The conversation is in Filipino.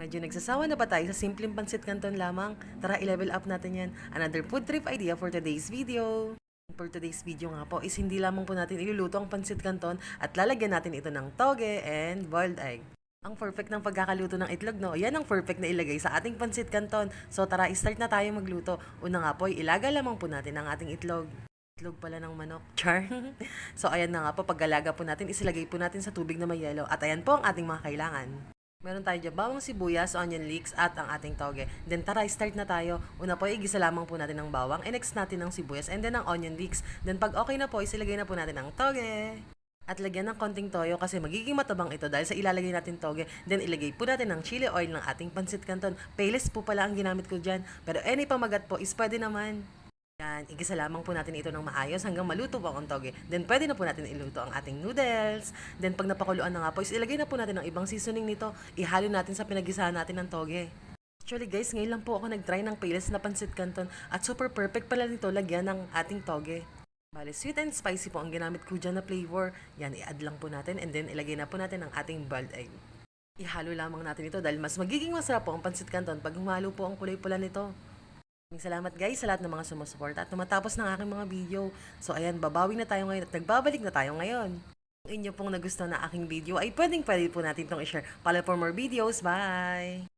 Medyo nagsasawa na ba tayo sa simpleng pansit canton lamang? Tara, i-level up natin yan. Another food trip idea for today's video. For today's video nga po is hindi lamang po natin iluluto ang pansit canton at lalagyan natin ito ng toge and boiled egg. Ang perfect ng pagkakaluto ng itlog, no? Yan ang perfect na ilagay sa ating pansit canton. So tara, start na tayo magluto. Una nga po, ilaga lamang po natin ang ating itlog. Itlog pala ng manok. Char. So ayan na nga po, paggalaga po natin, isilagay po natin sa tubig na may yelo. At ayan po ang ating mga kailangan. Meron tayo dyan bawang sibuyas, onion leeks, at ang ating toge. Then tara, start na tayo. Una po, igisa lamang po natin ng bawang. And next natin ng sibuyas and then ang onion leeks. Then pag okay na po, isilagay na po natin ang toge. At lagyan ng konting toyo kasi magiging matabang ito dahil sa ilalagay natin toge. Then ilagay po natin ng chili oil ng ating pansit canton. Payless po pala ang ginamit ko dyan. Pero any pamagat po is pwede naman. Yan, igisa lamang po natin ito ng maayos hanggang maluto po ang toge. Then pwede na po natin iluto ang ating noodles. Then pag napakuluan na nga po, is ilagay na po natin ang ibang seasoning nito. Ihalo natin sa pinagisahan natin ng toge. Actually guys, ngayon lang po ako nag-try ng payless na pansit canton at super perfect pala nito lagyan ng ating toge. Bale, sweet and spicy po ang ginamit ko dyan na flavor. Yan, i-add lang po natin and then ilagay na po natin ang ating boiled egg. Ihalo lamang natin ito dahil mas magiging masarap po ang pansit canton pag humalo po ang kulay pula nito. Maraming salamat guys sa lahat ng mga sumusuporta at tumatapos ng aking mga video. So ayan, babawi na tayo ngayon at nagbabalik na tayo ngayon. Kung inyo pong nagustuhan na aking video ay pwede po natin itong i-share. Para for more videos, bye!